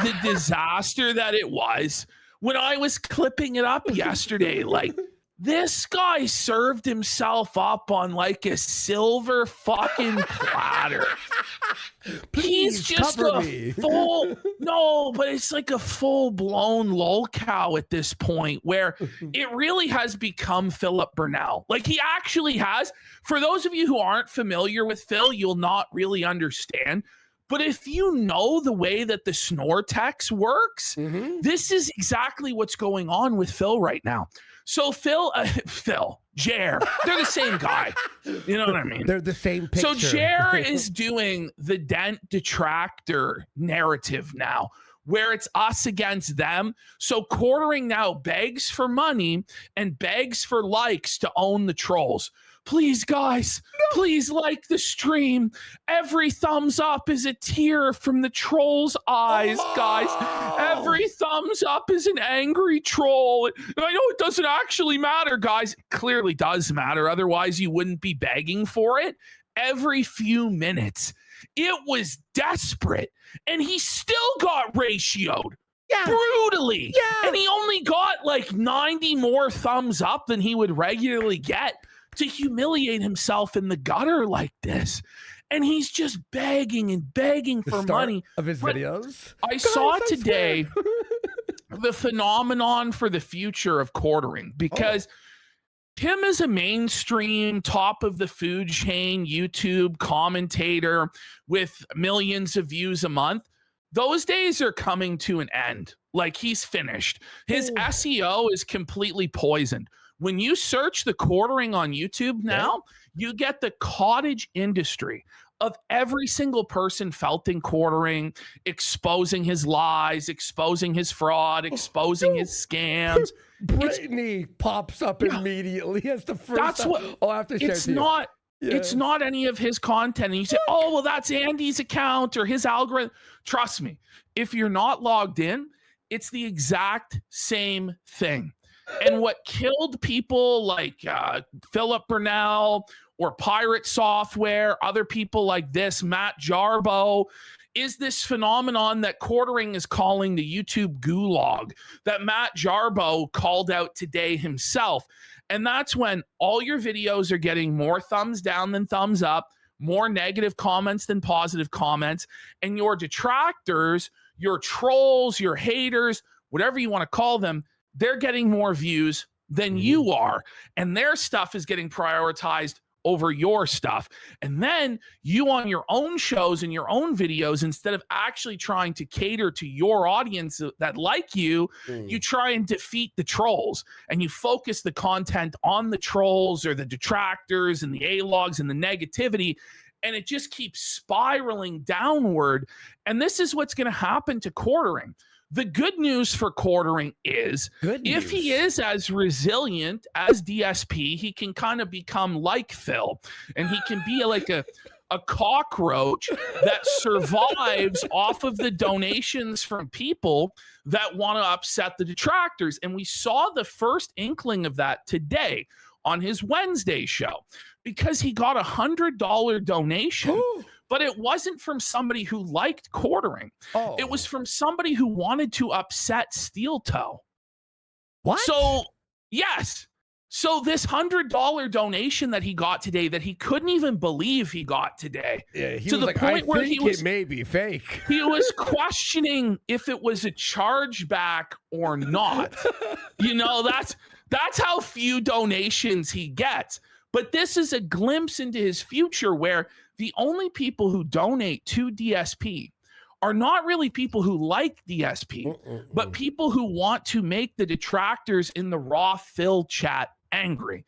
the disaster that it was when I was clipping it up yesterday. Like, this guy served himself up on like a silver fucking platter. Please He's just a full, no, but it's like a full-blown LOLCOW at this point where it really has become Philip Burnell. Like, he actually has. For those of you who aren't familiar with Phil, you'll not really understand. But if you know the way that the Snortex works, this is exactly what's going on with Phil right now. So Phil, Jer, they're the same guy. You know what I mean? They're the same picture. So Jer is doing the dent detractor narrative now, where it's us against them. So Quartering now begs for money and begs for likes to own the trolls. Please, guys, please like the stream. Every thumbs up is a tear from the troll's eyes, guys. Every thumbs up is an angry troll. And I know it doesn't actually matter, guys. It clearly does matter. Otherwise, you wouldn't be begging for it. Every few minutes, it was desperate. And he still got ratioed. Yeah. Brutally. Yeah. And he only got like 90 more thumbs up than he would regularly get to humiliate himself in the gutter like this. And he's just begging and begging for money. Of his videos. I saw today the phenomenon for the future of quartering, because him as a mainstream top of the food chain YouTube commentator with millions of views a month, those days are coming to an end. Like, he's finished. His SEO is completely poisoned. When you search the quartering on YouTube now, you get the cottage industry of every single person felting quartering, exposing his lies, exposing his fraud, exposing his scams. Brittany pops up immediately as the first. That's what. I have to share it's not. Yeah. It's not any of his content. And you say, oh, well, that's Andy's account or his algorithm. Trust me, if you're not logged in, it's the exact same thing. And what killed people like Philip Burnell or Pirate Software, other people like this, Matt Jarbo, is this phenomenon that quartering is calling the YouTube gulag that Matt Jarbo called out today himself. And that's when all your videos are getting more thumbs down than thumbs up, more negative comments than positive comments, and your detractors, your trolls, your haters, whatever you want to call them, they're getting more views than you are. And their stuff is getting prioritized over your stuff. And then you on your own shows and your own videos, instead of actually trying to cater to your audience that like you, you try and defeat the trolls. And you focus the content on the trolls or the detractors and the A-logs and the negativity. And it just keeps spiraling downward. And this is what's going to happen to quartering. The good news for quartering is if he is as resilient as DSP, he can kind of become like Phil, and he can be like a cockroach that survives off of the donations from people that want to upset the detractors. And we saw the first inkling of that today on his Wednesday show, because he got $100 donation. But it wasn't from somebody who liked quartering. It was from somebody who wanted to upset Steel Toe. What? So, yes. So this $100 donation that he got today, that he couldn't even believe he got today. Yeah, he to was the like, point where he was, it may be fake. He was questioning if it was a chargeback or not. You know, that's how few donations he gets. But this is a glimpse into his future, where the only people who donate to DSP are not really people who like DSP, but people who want to make the detractors in the raw Phil chat angry.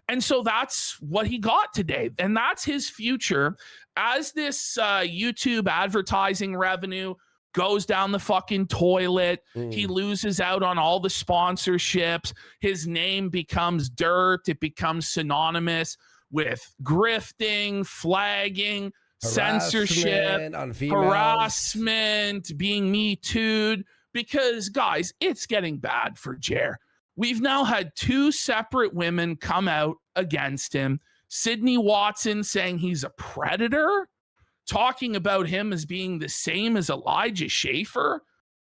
And so that's what he got today. And that's his future as this YouTube advertising revenue goes down the fucking toilet. He loses out on all the sponsorships. His name becomes dirt. It becomes synonymous with grifting, flagging, censorship, harassment, being Me Too'd. Because, guys, it's getting bad for Jer. We've now had 2 separate women come out against him. Sydney Watson saying he's a predator, talking about him as being the same as Elijah Schaefer.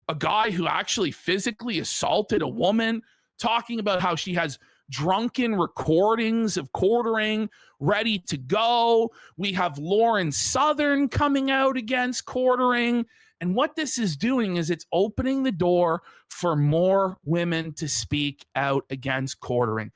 a guy who actually physically assaulted a woman, talking about how she has drunken recordings of quartering ready to go. We have Lauren Southern coming out against quartering. And what this is doing is it's opening the door for more women to speak out against quartering.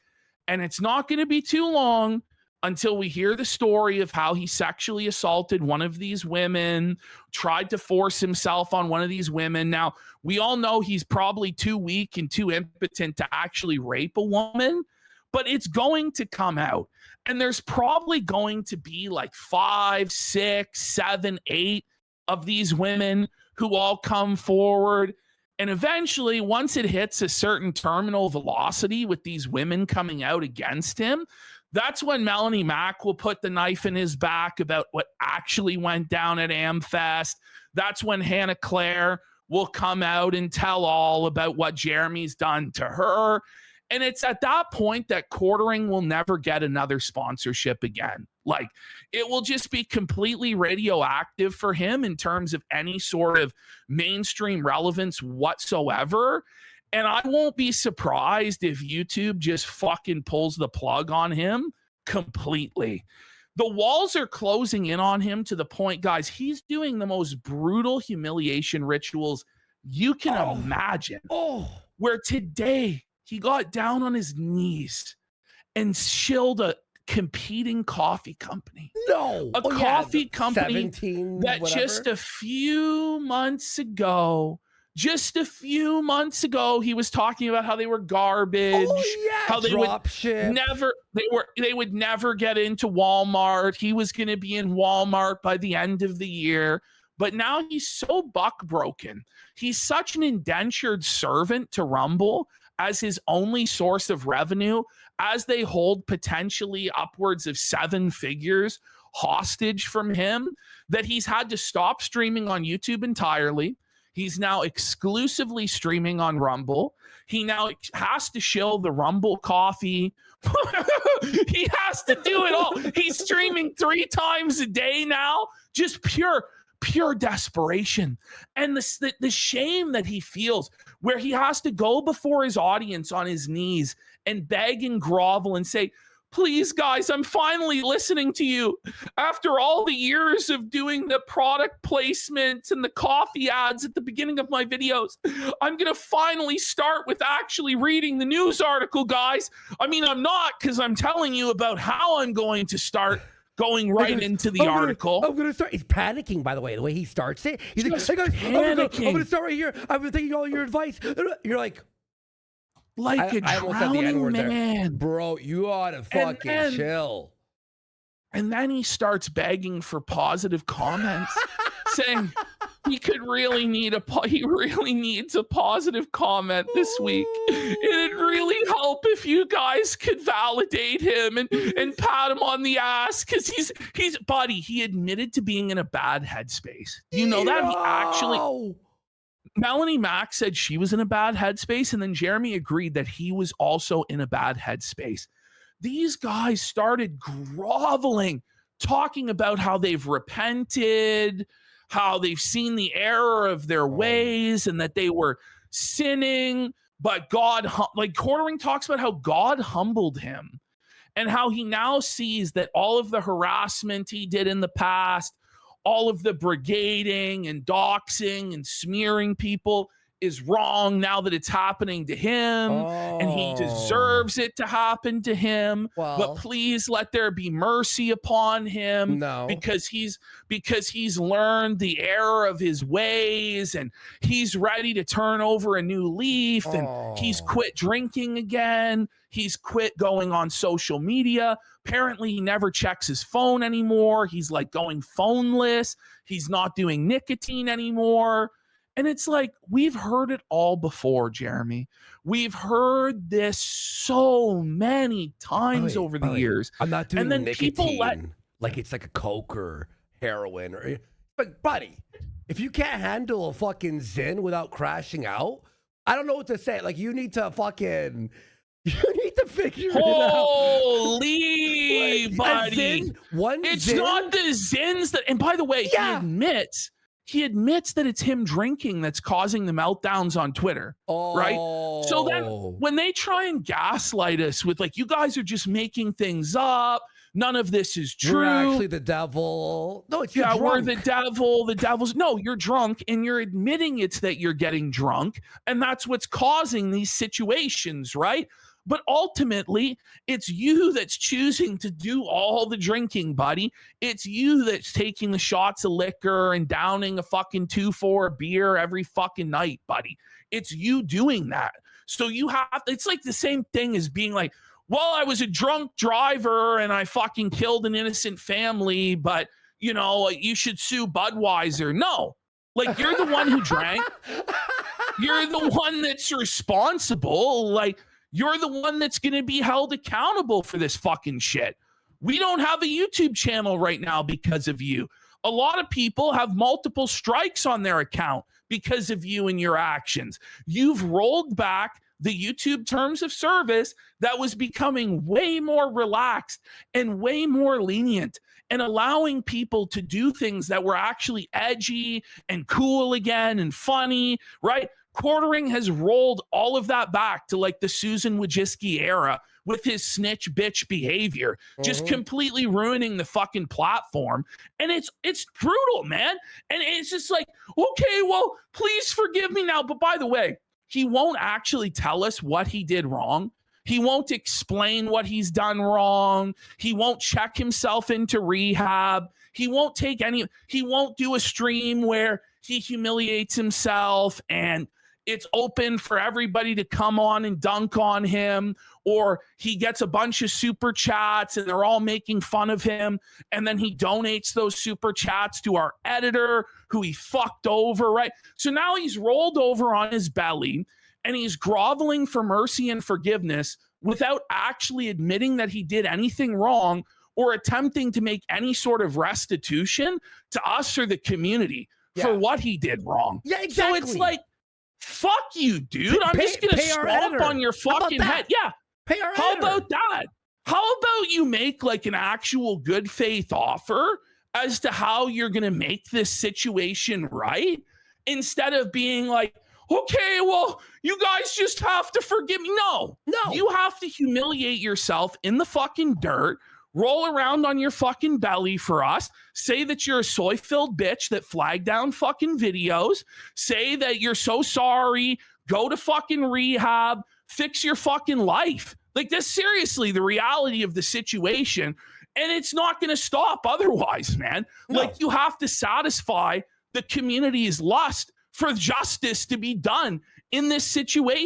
And it's not going to be too long until we hear the story of how he sexually assaulted one of these women, tried to force himself on one of these women. Now, we all know he's probably too weak and too impotent to actually rape a woman, but it's going to come out. And there's probably going to be like 5, 6, 7, 8 of these women who all come forward. And eventually, once it hits a certain terminal velocity with these women coming out against him, that's when Melanie Mack will put the knife in his back about what actually went down at AmFest. That's when Hannah Claire will come out and tell all about what Jeremy's done to her. And it's at that point that quartering will never get another sponsorship again. Like, it will just be completely radioactive for him in terms of any sort of mainstream relevance whatsoever. And I won't be surprised if YouTube just fucking pulls the plug on him completely. The walls are closing in on him to the point, guys, he's doing the most brutal humiliation rituals you can imagine. Where today he got down on his knees and shilled a competing coffee company. A coffee company that whatever. just a few months ago, he was talking about how they were garbage, how they would never get into Walmart. He was going to be in Walmart by the end of the year. But now he's so buck broken. He's such an indentured servant to Rumble as his only source of revenue, as they hold potentially upwards of 7 figures hostage from him, that he's had to stop streaming on YouTube entirely. He's now exclusively streaming on Rumble. He now has to shill the Rumble coffee. He has to do it all. He's streaming 3 times a day now, just pure desperation. And the shame that he feels, where he has to go before his audience on his knees and beg and grovel and say, please, guys, I'm finally listening to you. After all the years of doing the product placements and the coffee ads at the beginning of my videos, I'm going to finally start with actually reading the news article, guys. I mean, I'm not, because I'm telling you about how I'm going to start going right into the article. I'm going to start. He's panicking, by the way he starts it. He's just like, hey guys, I'm going panicking. to start right here. I've been taking all your advice. You're like a drowning man. Bro, you ought to fucking chill. And then he starts begging for positive comments, saying he really needs a positive comment this week. It'd really help if you guys could validate him and pat him on the ass, because he admitted to being in a bad headspace. Do you know that? He actually, Melanie Mack said she was in a bad headspace, and then Jeremy agreed that he was also in a bad headspace. These guys started groveling, talking about how they've repented, how they've seen the error of their ways, and that they were sinning. But God, like Quartering talks about how God humbled him, and how he now sees that all of the harassment he did in the past, all of the brigading and doxing and smearing people, is wrong now that it's happening to him, and he deserves it to happen to him. But please let there be mercy upon him, because he's learned the error of his ways, and he's ready to turn over a new leaf, and he's quit drinking again. He's quit going on social media. Apparently, he never checks his phone anymore. He's like going phoneless. He's not doing nicotine anymore. And it's like, we've heard it all before, Jeremy. We've heard this so many times over the years. I'm not doing and then nicotine like it's like a coke or heroin. But, buddy, if you can't handle a fucking Zyn without crashing out, I don't know what to say. Like, you need to figure it out. Holy, buddy. Zyn, it's not the Zyns that, and by the way, he admits he admits that it's him drinking that's causing the meltdowns on Twitter, right? So then when they try and gaslight us with like, you guys are just making things up, none of this is true. We're actually the devil. No, it's yeah, drunk. we're the devil. The devil's no, you're drunk, and you're admitting it's that you're getting drunk, and that's what's causing these situations, right? But ultimately, it's you that's choosing to do all the drinking, buddy. It's you that's taking the shots of liquor and downing a fucking 2-4 beer every fucking night, buddy. It's you doing that. So you have, it's like the same thing as being like, well, I was a drunk driver and I fucking killed an innocent family, but, you know, you should sue Budweiser. No, like you're the one who drank. You're the one that's responsible. Like, you're the one that's going to be held accountable for this fucking shit. We don't have a YouTube channel right now because of you. A lot of people have multiple strikes on their account because of you and your actions. You've rolled back the YouTube terms of service that was becoming way more relaxed and way more lenient and allowing people to do things that were actually edgy and cool again and funny, right? Quartering has rolled all of that back to like the Susan Wojcicki era with his snitch bitch behavior, just completely ruining the fucking platform. And it's brutal, man. And it's just like, okay, well, please forgive me now. But by the way, he won't actually tell us what he did wrong. He won't explain what he's done wrong. He won't check himself into rehab. He won't do a stream where he humiliates himself and it's open for everybody to come on and dunk on him, or he gets a bunch of super chats and they're all making fun of him. And then he donates those super chats to our editor who he fucked over, right? So now he's rolled over on his belly and he's groveling for mercy and forgiveness without actually admitting that he did anything wrong or attempting to make any sort of restitution to us or the community for what he did wrong. Yeah, exactly. So it's like, fuck you, dude. I'm just going to swap on your fucking head. Yeah. Pay our How editor. about that? How about you make like an actual good faith offer as to how you're going to make this situation right? Instead of being like, okay, well, you guys just have to forgive me. No. You have to humiliate yourself in the fucking dirt, roll around on your fucking belly for us, say that you're a soy-filled bitch that flagged down fucking videos, say that you're so sorry, go to fucking rehab, fix your fucking life. Like, that's seriously the reality of the situation, and it's not going to stop otherwise, man. No. Like, you have to satisfy the community's lust for justice to be done in this situation.